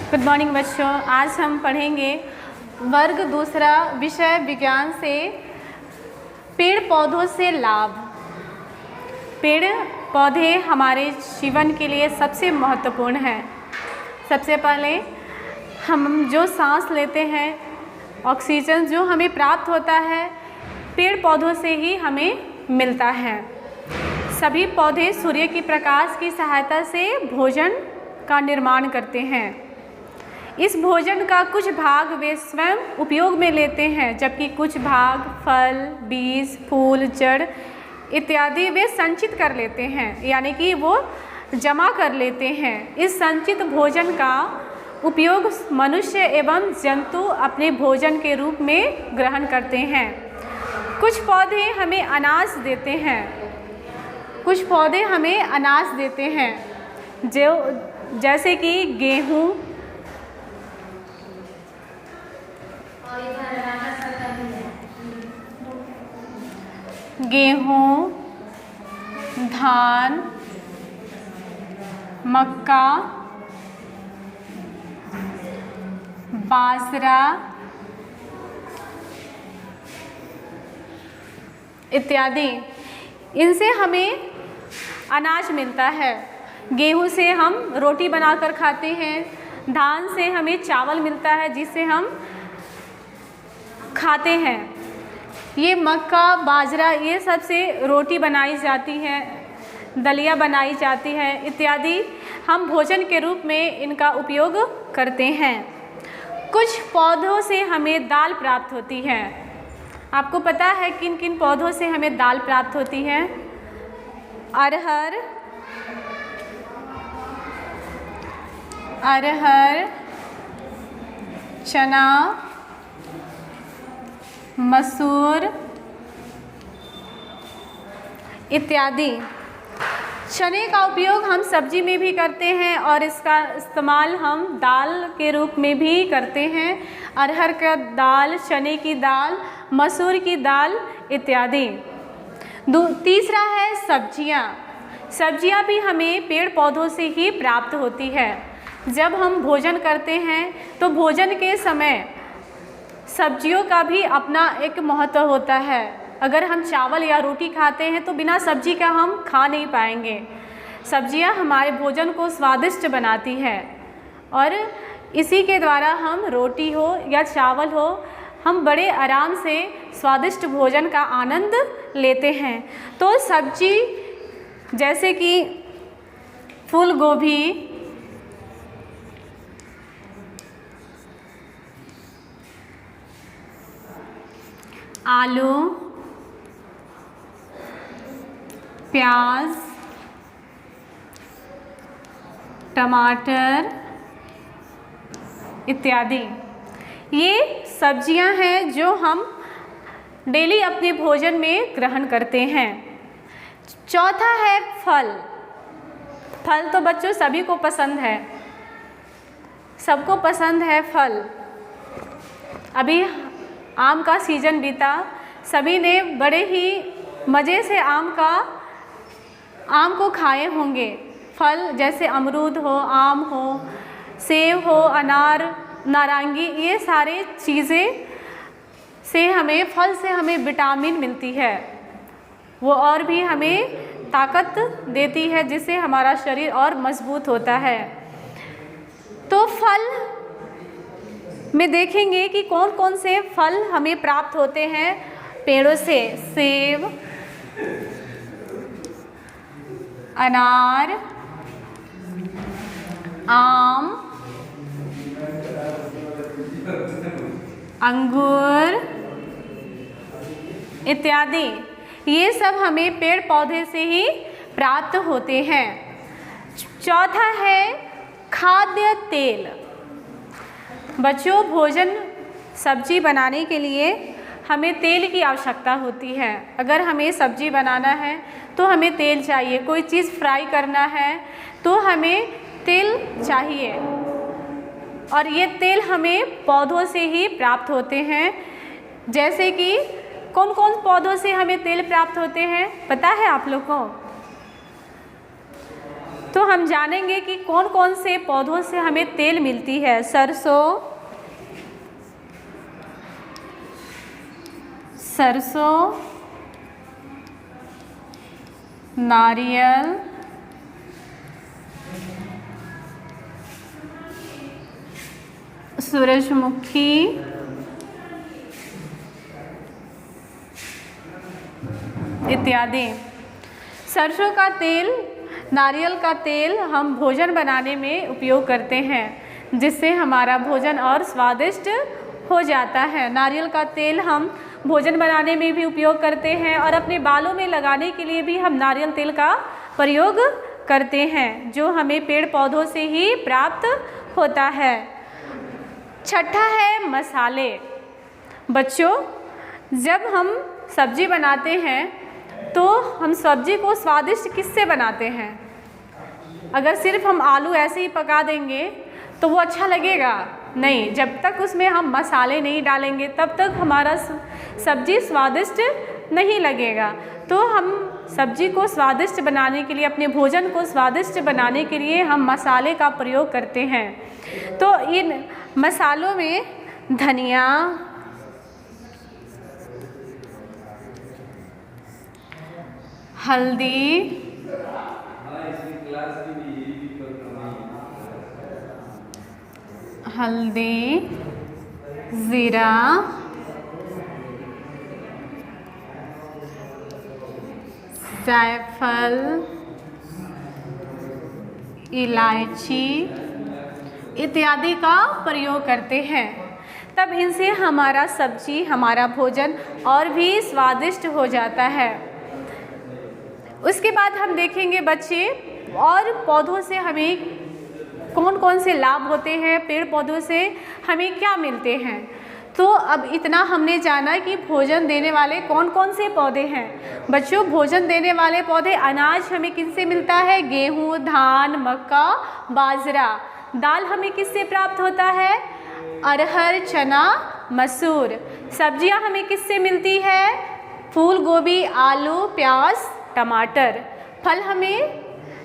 Good morning बच्चों। आज हम पढ़ेंगे वर्ग दूसरा विषय विज्ञान से पेड़ पौधों से लाभ। पेड़ पौधे हमारे जीवन के लिए सबसे महत्वपूर्ण हैं। सबसे पहले हम जो सांस लेते हैं, ऑक्सीजन जो हमें प्राप्त होता है, पेड़ पौधों से ही हमें मिलता है। सभी पौधे सूर्य की प्रकाश की सहायता से भोजन का निर्माण करते हैं। इस भोजन का कुछ भाग वे स्वयं उपयोग में लेते हैं, जबकि कुछ भाग फल, बीज, फूल, जड़ इत्यादि वे संचित कर लेते हैं, यानी कि वो जमा कर लेते हैं। इस संचित भोजन का उपयोग मनुष्य एवं जंतु अपने भोजन के रूप में ग्रहण करते हैं। कुछ पौधे हमें अनाज देते हैं, कुछ पौधे हमें अनाज देते हैं, जो जैसे कि गेहूँ, धान, मक्का, बाजरा इत्यादि। इनसे हमें अनाज मिलता है। गेहूं से हम रोटी बनाकर खाते हैं, धान से हमें चावल मिलता है जिससे हम खाते हैं। ये मक्का, बाजरा, ये सब से रोटी बनाई जाती है, दलिया बनाई जाती है इत्यादि। हम भोजन के रूप में इनका उपयोग करते हैं। कुछ पौधों से हमें दाल प्राप्त होती है। आपको पता है किन किन पौधों से हमें दाल प्राप्त होती है? अरहर, चना, मसूर इत्यादि। चने का उपयोग हम सब्जी में भी करते हैं और इसका इस्तेमाल हम दाल के रूप में भी करते हैं। अरहर का दाल, चने की दाल, मसूर की दाल इत्यादि। तीसरा है सब्जियां। सब्जियां भी हमें पेड़ पौधों से ही प्राप्त होती है। जब हम भोजन करते हैं तो भोजन के समय सब्जियों का भी अपना एक महत्व होता है। अगर हम चावल या रोटी खाते हैं तो बिना सब्जी का हम खा नहीं पाएंगे। सब्जियां हमारे भोजन को स्वादिष्ट बनाती है और इसी के द्वारा हम रोटी हो या चावल हो, हम बड़े आराम से स्वादिष्ट भोजन का आनंद लेते हैं। तो सब्जी जैसे कि फूल गोभी, आलू, प्याज, टमाटर इत्यादि, ये सब्जियां हैं जो हम डेली अपने भोजन में ग्रहण करते हैं। चौथा है फल। फल तो बच्चों सभी को पसंद है, सबको पसंद है फल। अभी आम का सीजन बीता, सभी ने बड़े ही मज़े से आम को खाए होंगे। फल जैसे अमरूद हो, आम हो, सेब हो, अनार, नारंगी, ये सारे चीज़ें से फल से हमें विटामिन मिलती है। वो और भी हमें ताकत देती है, जिससे हमारा शरीर और मजबूत होता है। तो फल में देखेंगे कि कौन कौन से फल हमें प्राप्त होते हैं पेड़ों से। सेब, अनार, आम, अंगूर इत्यादि, ये सब हमें पेड़ पौधे से ही प्राप्त होते हैं। चौथा है खाद्य तेल। बच्चों, भोजन सब्जी बनाने के लिए हमें तेल की आवश्यकता होती है। अगर हमें सब्जी बनाना है तो हमें तेल चाहिए। कोई चीज़ फ्राई करना है तो हमें तेल चाहिए, और ये तेल हमें पौधों से ही प्राप्त होते हैं। जैसे कि कौन कौन पौधों से हमें तेल प्राप्त होते हैं, पता है आप लोग को? तो हम जानेंगे कि कौन कौन से पौधों से हमें तेल मिलती है। सरसों, नारियल, सूरजमुखी, इत्यादि। सरसों का तेल, नारियल का तेल हम भोजन बनाने में उपयोग करते हैं, जिससे हमारा भोजन और स्वादिष्ट हो जाता है। नारियल का तेल हम भोजन बनाने में भी उपयोग करते हैं और अपने बालों में लगाने के लिए भी हम नारियल तेल का प्रयोग करते हैं, जो हमें पेड़ पौधों से ही प्राप्त होता है। छठा है मसाले। बच्चों, जब हम सब्जी बनाते हैं तो हम सब्जी को स्वादिष्ट किससे बनाते हैं? अगर सिर्फ हम आलू ऐसे ही पका देंगे तो वो अच्छा लगेगा नहीं। जब तक उसमें हम मसाले नहीं डालेंगे तब तक हमारा सब्जी स्वादिष्ट नहीं लगेगा। तो हम सब्जी को स्वादिष्ट बनाने के लिए, अपने भोजन को स्वादिष्ट बनाने के लिए हम मसाले का प्रयोग करते हैं। तो इन मसालों में धनिया, हल्दी, ज़ीरा, जायफल, इलायची इत्यादि का प्रयोग करते हैं। तब इनसे हमारा सब्जी, हमारा भोजन और भी स्वादिष्ट हो जाता है। उसके बाद हम देखेंगे बच्चे, और पौधों से हमें कौन कौन से लाभ होते हैं, पेड़ पौधों से हमें क्या मिलते हैं। तो अब इतना हमने जाना कि भोजन देने वाले कौन कौन से पौधे हैं। बच्चों, भोजन देने वाले पौधे, अनाज हमें किससे मिलता है? गेहूँ, धान, मक्का, बाजरा। दाल हमें किससे प्राप्त होता है? अरहर, चना, मसूर। सब्जियां हमें किससे मिलती है? फूल गोभी, आलू, प्याज, टमाटर। फल हमें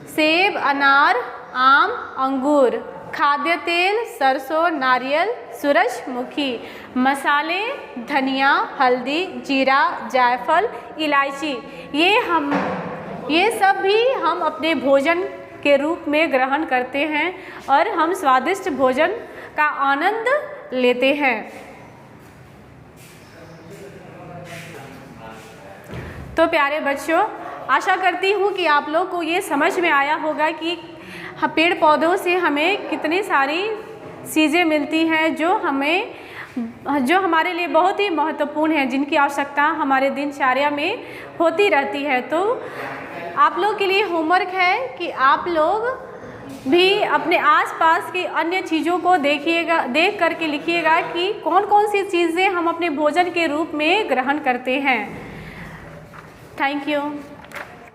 सेब, अनार, आम, अंगूर। खाद्य तेल सब, नारियल, सूरजमुखी। मसाले धनिया, हल्दी, जीरा, जायफल, इलायची। ये सब भी हम अपने भोजन के रूप में ग्रहण करते हैं और हम स्वादिष्ट भोजन का आनंद लेते हैं। तो प्यारे बच्चों, आशा करती हूँ कि आप लोग को ये समझ में आया होगा कि पेड़ पौधों से हमें कितनी सारी चीज़ें मिलती हैं जो हमारे लिए बहुत ही महत्वपूर्ण है, जिनकी आवश्यकता हमारे दिनचर्या में होती रहती है। तो आप लोग के लिए होमवर्क है कि आप लोग भी अपने आसपास की अन्य चीज़ों को देख करके लिखिएगा कि कौन कौन सी चीज़ें हम अपने भोजन के रूप में ग्रहण करते हैं। Thank you.